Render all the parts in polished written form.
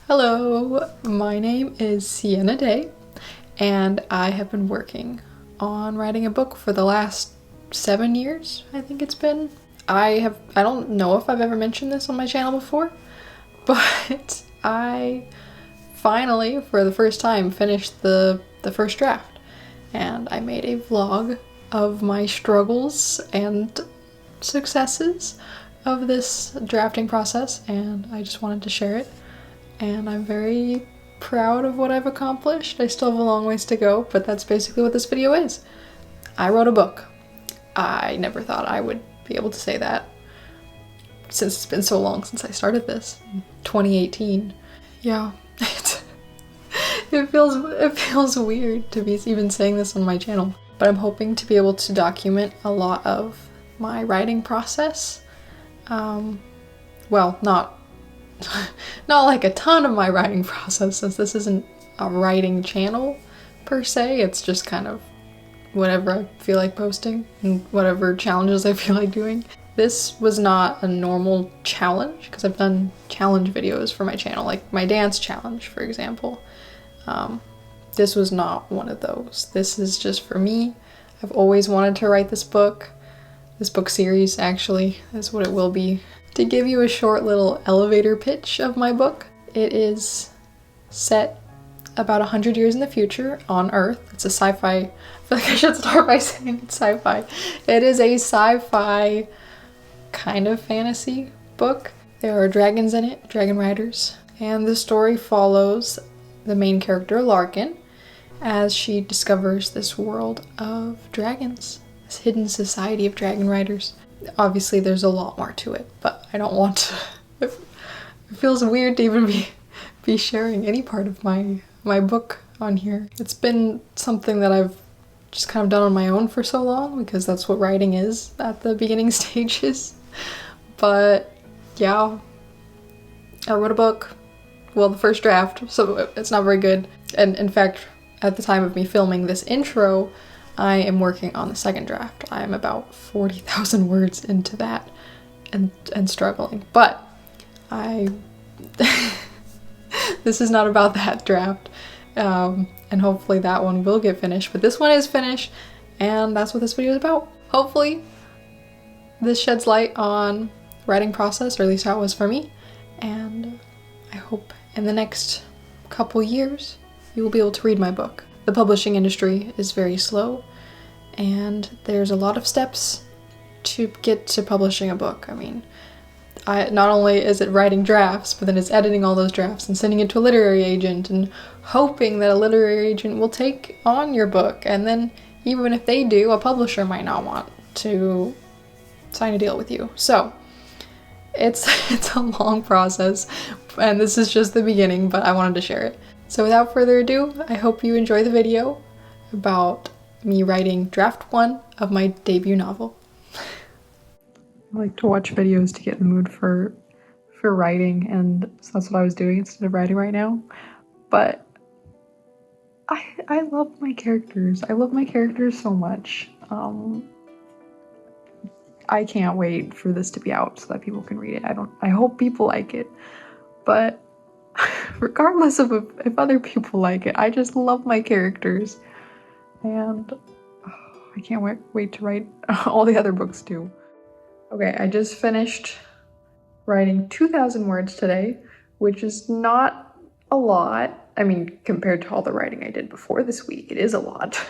Hello, my name is Sienna Day, and I have been working on writing a book for the last 7 years, I think it's been. I don't know if I've ever mentioned this on my channel before, but I finally, for the first time, finished the first draft. And I made a vlog of my struggles and successes of this drafting process, and I just wanted to share it. And I'm very proud of what I've accomplished. I still have a long ways to go, but that's basically what this video is. I wrote a book. I never thought I would be able to say that since it's been so long since I started this, 2018. Yeah, it feels weird to be even saying this on my channel, but I'm hoping to be able to document a lot of my writing process. Well, not like a ton of my writing process, since this isn't a writing channel per se. It's just kind of whatever I feel like posting and whatever challenges I feel like doing. This was not a normal challenge, because I've done challenge videos for my channel, like my dance challenge, for example. This was not one of those. This is just for me. I've always wanted to write this book series, actually, is what it will be. To give you a short little elevator pitch of my book, it is set about 100 years in the future on Earth. It's a sci-fi. I feel like I should start by saying it's sci-fi. It is a sci-fi kind of fantasy book. There are dragons in it, dragon riders, and the story follows the main character, Larkin, as she discovers this world of dragons, this hidden society of dragon riders. Obviously there's a lot more to it, but I don't want to. It feels weird to even be sharing any part of my book on here. It's been something that I've just kind of done on my own for so long, because that's what writing is at the beginning stages. But yeah, I wrote a book, well, the first draft, so it's not very good. And in fact, at the time of me filming this intro, I am working on the second draft. I am about 40,000 words into that and struggling. But this is not about that draft. And hopefully that one will get finished. But this one is finished, and that's what this video is about. Hopefully this sheds light on writing process, or at least how it was for me. And I hope in the next couple years you will be able to read my book. The publishing industry is very slow, and there's a lot of steps to get to publishing a book. I mean, not only is it writing drafts, but then it's editing all those drafts and sending it to a literary agent and hoping that a literary agent will take on your book. And then even if they do, a publisher might not want to sign a deal with you. So it's a long process, and this is just the beginning, but I wanted to share it. So without further ado, I hope you enjoy the video about me writing draft 1 of my debut novel. I like to watch videos to get in the mood for writing, and so that's what I was doing instead of writing right now. But I love my characters. I love my characters so much. I can't wait for this to be out so that people can read it. I hope people like it, but regardless of if other people like it, I just love my characters, and I can't wait to write all the other books too. Okay, I just finished writing 2,000 words today, which is not a lot. I mean, compared to all the writing I did before this week, it is a lot,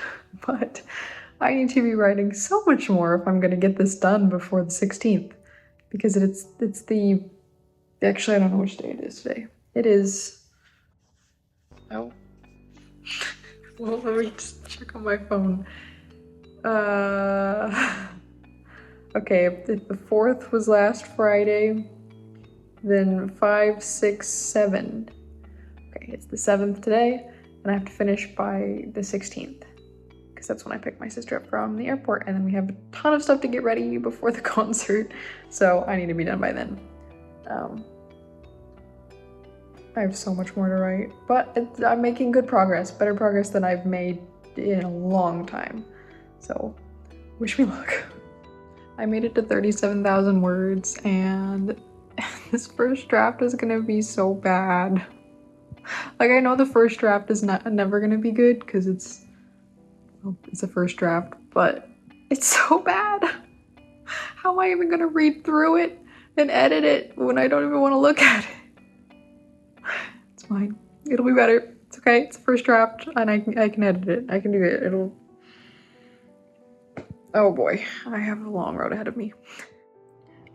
but I need to be writing so much more if I'm gonna get this done before the 16th, because actually, I don't know which day it is today. It is, oh, well, let me just check on my phone. Okay, if the 4th was last Friday, then 5, 6, 7. Okay, it's the 7th today, and I have to finish by the 16th, because that's when I pick my sister up from the airport, and then we have a ton of stuff to get ready before the concert, so I need to be done by then. I have so much more to write, but I'm making good progress, better progress than I've made in a long time, so wish me luck. I made it to 37,000 words, and this first draft is gonna be so bad. Like, I know the first draft is never gonna be good because it's a first draft, but it's so bad. How am I even gonna read through it and edit it when I don't even want to look at it? It's fine. It'll be better. It's okay. It's a first draft, and I can edit it. I can do it. It'll. Oh boy, I have a long road ahead of me.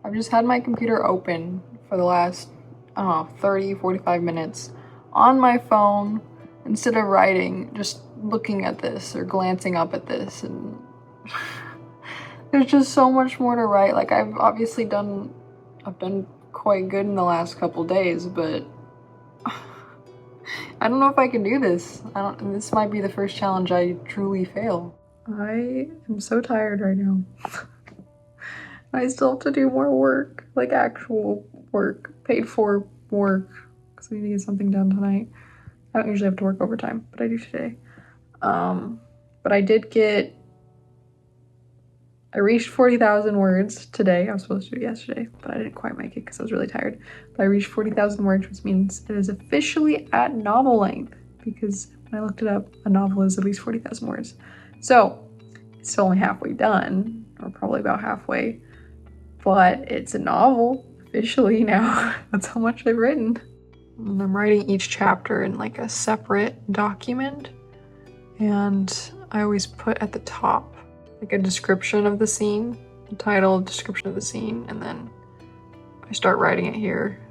I've just had my computer open for the last, 30, 45 minutes on my phone instead of writing, just looking at this or glancing up at this, and there's just so much more to write. Like, I've done quite good in the last couple days, but I don't know if I can do this. This might be the first challenge I truly fail. I am so tired right now. I still have to do more work, like actual work, paid for work, because I need to get something done tonight. I don't usually have to work overtime, but I do today. But I reached 40,000 words today. I was supposed to do it yesterday, but I didn't quite make it because I was really tired. But I reached 40,000 words, which means it is officially at novel length, because when I looked it up, a novel is at least 40,000 words. So it's still only halfway done, or probably about halfway, but it's a novel officially now. That's how much I've written. And I'm writing each chapter in like a separate document, and I always put at the top like a description of the scene, the title, description of the scene, and then I start writing it here.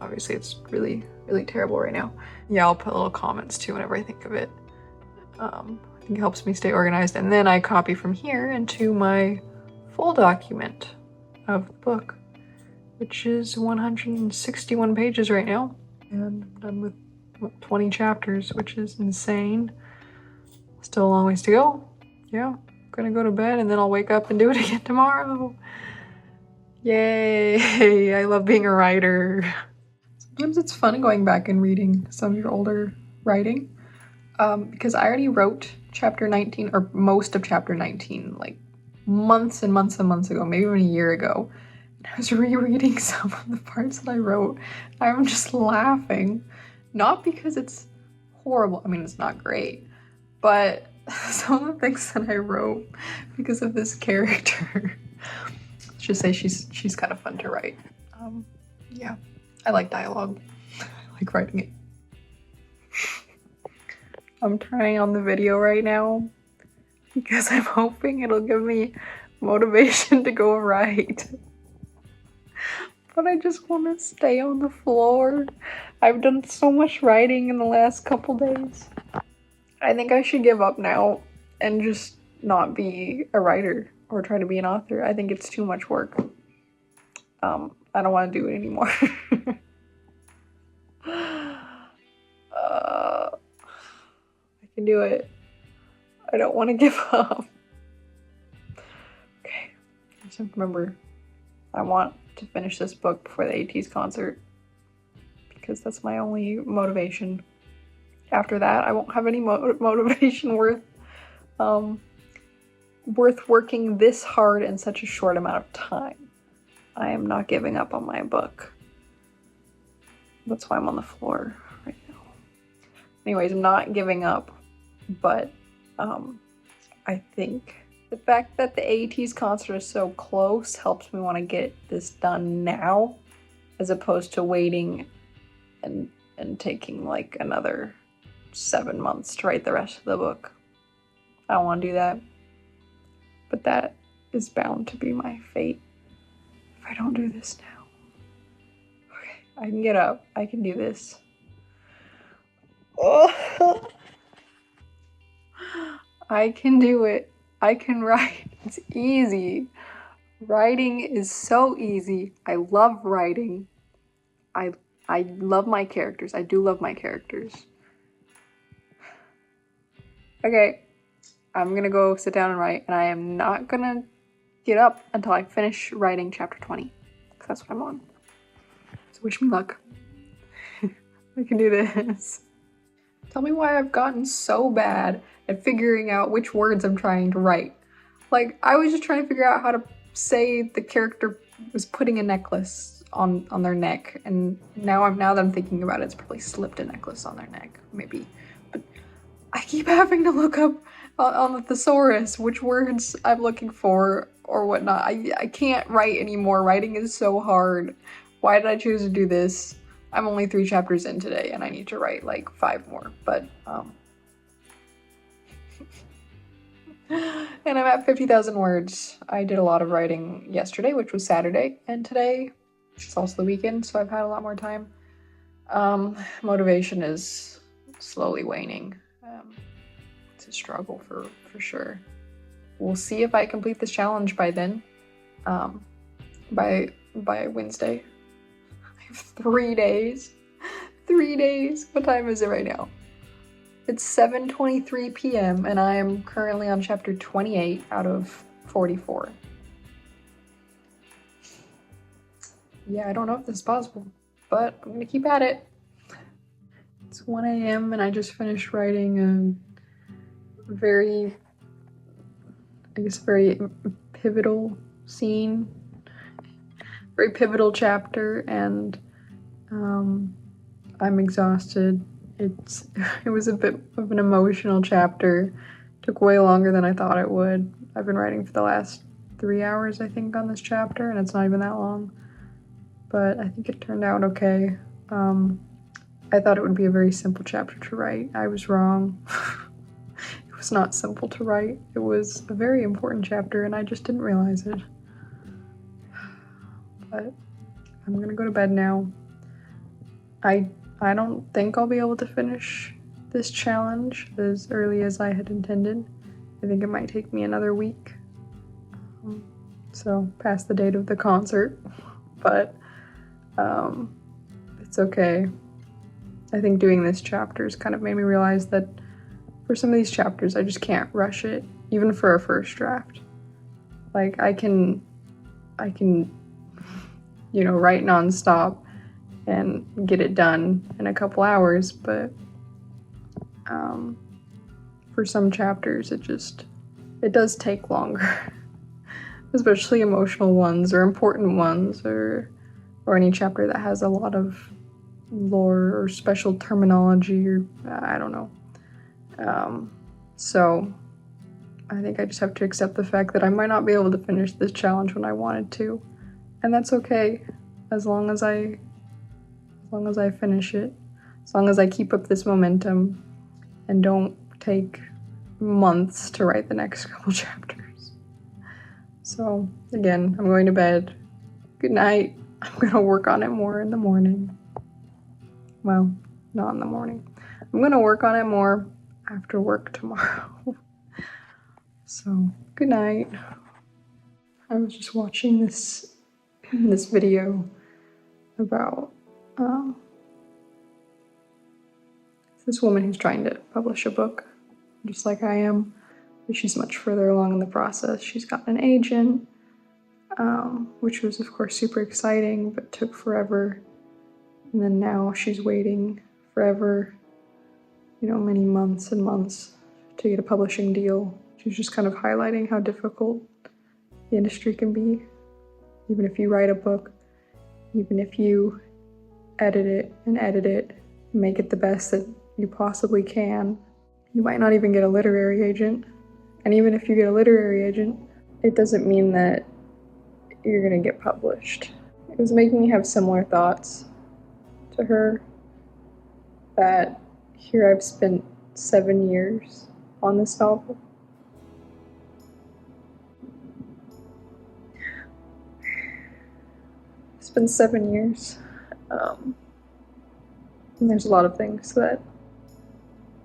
Obviously it's really, really terrible right now. Yeah, I'll put little comments too whenever I think of it. I think it helps me stay organized, and then I copy from here into my full document of the book, which is 161 pages right now, and I'm done with 20 chapters, which is insane. Still a long ways to go. Yeah, I'm gonna go to bed and then I'll wake up and do it again tomorrow. Yay, I love being a writer. Sometimes it's fun going back and reading some of your older writing, because I already wrote chapter 19, or most of chapter 19, like months and months and months ago, maybe even a year ago. And I was rereading some of the parts that I wrote. I'm just laughing. Not because it's horrible, I mean, it's not great, but some of the things that I wrote because of this character. Let's just say she's kind of fun to write. Yeah, I like dialogue. I like writing it. I'm trying on the video right now because I'm hoping it'll give me motivation to go write. But I just want to stay on the floor. I've done so much writing in the last couple days. I think I should give up now and just not be a writer or try to be an author. I think it's too much work. I don't want to do it anymore. I can do it. I don't want to give up. Okay, just remember, I want to finish this book before the AT's concert, because that's my only motivation. After that, I won't have any motivation worth working this hard in such a short amount of time. I am not giving up on my book. That's why I'm on the floor right now. Anyways, I'm not giving up, but I think the fact that the AT's concert is so close helps me want to get this done now, as opposed to waiting and taking like another 7 months to write the rest of the book. I don't want to do that, but that is bound to be my fate if I don't do this now. Okay, I can get up. I can do this. Oh. I can do it. I can write. It's easy. Writing is so easy. I love writing. I love my characters. I do love my characters. Okay, I'm gonna go sit down and write, and I am not gonna get up until I finish writing chapter 20, because that's what I'm on. So wish me luck. I can do this. Tell me why I've gotten so bad at figuring out which words I'm trying to write. Like, I was just trying to figure out how to say the character was putting a necklace on their neck, and now that I'm thinking about it, it's probably slipped a necklace on their neck, maybe. But I keep having to look up on the thesaurus which words I'm looking for or whatnot. I can't write anymore. Writing is so hard. Why did I choose to do this? I'm only 3 chapters in today, and I need to write like 5 more, but and I'm at 50,000 words. I did a lot of writing yesterday, which was Saturday, and today it's also the weekend, so I've had a lot more time. Motivation is slowly waning. It's a struggle for sure. We'll see if I complete this challenge by then. By Wednesday. I have 3 days. 3 days. What time is it right now? It's 7:23 p.m. and I am currently on chapter 28 out of 44. Yeah, I don't know if this is possible, but I'm gonna keep at it. It's 1 a.m. and I just finished writing a very pivotal scene, very pivotal chapter, and I'm exhausted. It was a bit of an emotional chapter. Took way longer than I thought it would. I've been writing for the last 3 hours, I think, on this chapter, and it's not even that long. But I think it turned out okay. I thought it would be a very simple chapter to write. I was wrong. It was not simple to write. It was a very important chapter, and I just didn't realize it. But I'm gonna go to bed now. I don't think I'll be able to finish this challenge as early as I had intended. I think it might take me another week. So past the date of the concert, but it's okay. I think doing this chapter's kind of made me realize that for some of these chapters, I just can't rush it, even for a first draft. Like, I can, write nonstop and get it done in a couple hours, but for some chapters, it does take longer, especially emotional ones or important ones, or any chapter that has a lot of lore or special terminology, or I don't know. So I think I just have to accept the fact that I might not be able to finish this challenge when I wanted to, and that's okay, as long as I finish it, as long as I keep up this momentum and don't take months to write the next couple chapters. So again, I'm going to bed. Good night. I'm gonna work on it more in the morning. Well, not in the morning. I'm gonna work on it more after work tomorrow. So, good night. I was just watching this video about this woman who's trying to publish a book, just like I am, but she's much further along in the process. She's got an agent, which was of course super exciting, but took forever. And then now she's waiting forever, many months and months to get a publishing deal. She's just kind of highlighting how difficult the industry can be. Even if you write a book, even if you edit it, make it the best that you possibly can, you might not even get a literary agent. And even if you get a literary agent, it doesn't mean that you're gonna get published. It was making me have similar thoughts to her, that here I've spent 7 years on this novel. It's been 7 years. And there's a lot of things that,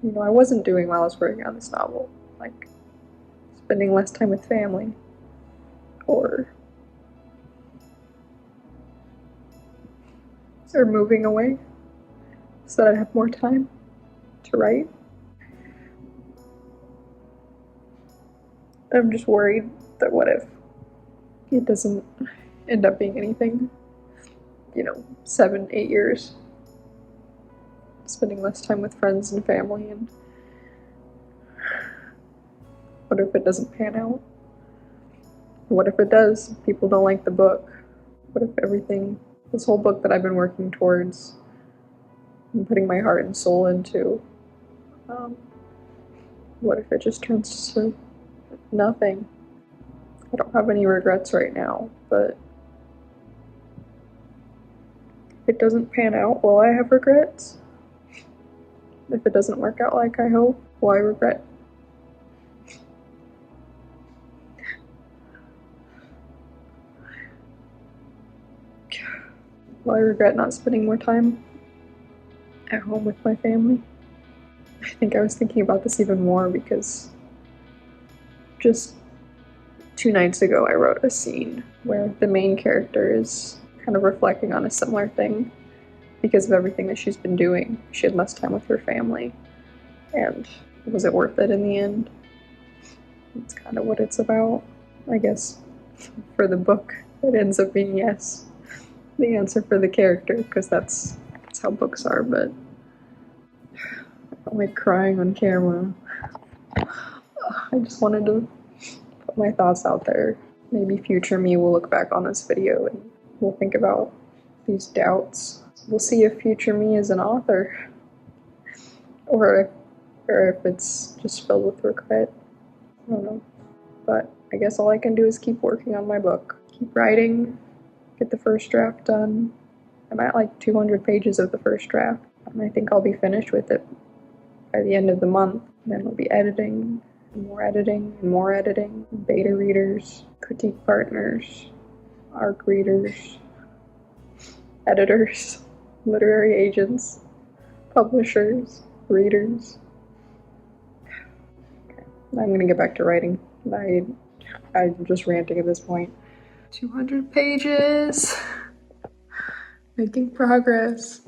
I wasn't doing while I was working on this novel, like spending less time with family, or moving away so that I'd have more time to write. I'm just worried that what if it doesn't end up being anything, 7, 8 years, spending less time with friends and family, and what if it doesn't pan out? What if it does? People don't like the book. What if everything this whole book that I've been working towards and putting my heart and soul into, what if it just turns to nothing? I don't have any regrets right now, but if it doesn't pan out, will I have regrets? If it doesn't work out like I hope, will I regret? Will I regret not spending more time at home with my family? I think I was thinking about this even more because just 2 nights ago I wrote a scene where the main character is kind of reflecting on a similar thing because of everything that she's been doing. She had less time with her family, and was it worth it in the end? That's kind of what it's about. I guess for the book it ends up being yes. The answer for the character, because that's how books are, but I'm like crying on camera. I just wanted to put my thoughts out there. Maybe future me will look back on this video and we'll think about these doubts. We'll see if future me is an author or if it's just filled with regret. I don't know. But I guess all I can do is keep working on my book. Keep writing, get the first draft done. I'm at like 200 pages of the first draft, and I think I'll be finished with it by the end of the month. Then we'll be editing, and more editing, and more editing. Beta readers, critique partners, ARC readers, editors, literary agents, publishers, readers. Okay, I'm gonna get back to writing. I'm just ranting at this point. 200 pages. Making progress.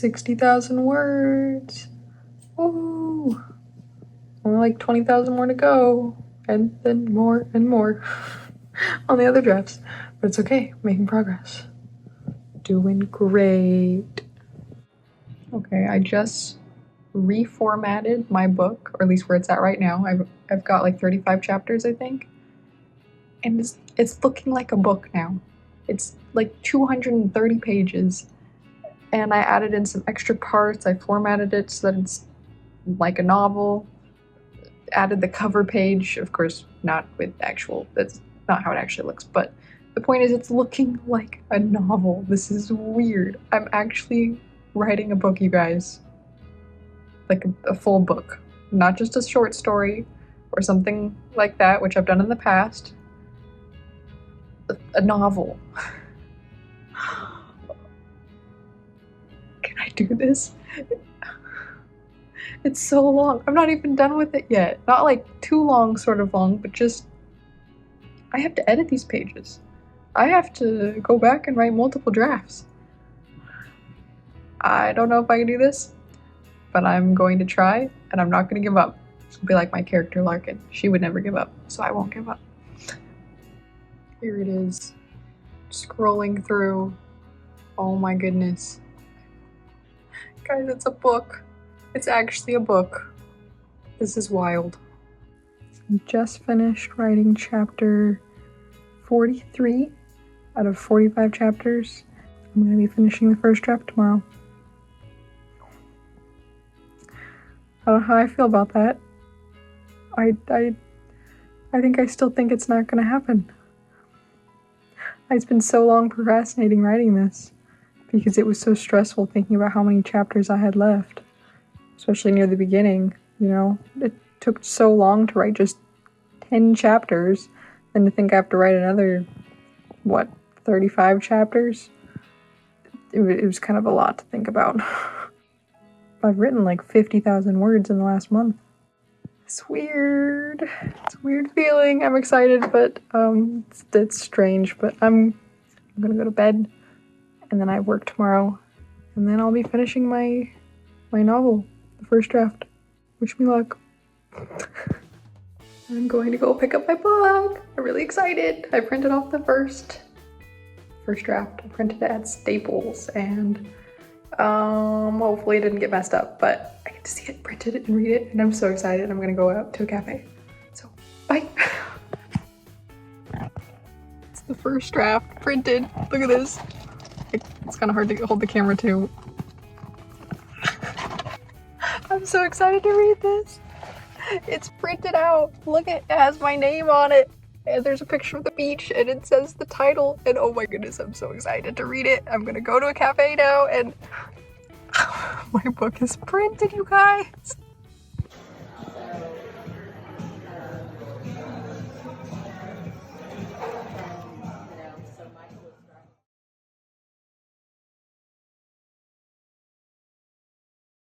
60,000 words. Ooh. Only like 20,000 more to go. And then more and more on the other drafts. But it's okay, making progress. Doing great. Okay, I just reformatted my book, or at least where it's at right now. I've got like 35 chapters, I think. And it's looking like a book now. It's like 230 pages. And I added in some extra parts. I formatted it so that it's like a novel. Added the cover page, of course, not with actual, that's not how it actually looks, but the point is it's looking like a novel. This is weird. I'm actually writing a book, you guys. Like a full book. Not just a short story or something like that, which I've done in the past. A novel. Can I do this? It's so long. I'm not even done with it yet. Not like too long, sort of long, but just I have to edit these pages. I have to go back and write multiple drafts. I don't know if I can do this, but I'm going to try, and I'm not going to give up. It'll be like my character Larkin. She would never give up, so I won't give up. Here it is. Scrolling through. Oh my goodness. Guys, it's a book. It's actually a book. This is wild. I just finished writing chapter 43 out of 45 chapters. I'm going to be finishing the first draft tomorrow. I don't know how I feel about that. I think I still think it's not going to happen. I've been so long procrastinating writing this because it was so stressful thinking about how many chapters I had left. Especially near the beginning, you know? It took so long to write just 10 chapters, and to think I have to write another, 35 chapters? It was kind of a lot to think about. I've written like 50,000 words in the last month. It's weird. It's a weird feeling. I'm excited, but it's strange. But I'm gonna go to bed, and then I work tomorrow, and then I'll be finishing my novel. First draft. Wish me luck. I'm going to go pick up my book. I'm really excited. I printed off the first draft. I printed it at Staples, and hopefully it didn't get messed up, but I get to see it printed and read it, and I'm so excited. I'm gonna go out to a cafe. So, bye. It's the first draft printed. Look at this. It's kind of hard to hold the camera too. I'm so excited to read this. It's printed out. Look, it has my name on it. And there's a picture of the beach and it says the title. And oh my goodness, I'm so excited to read it. I'm gonna go to a cafe now and my book is printed, you guys.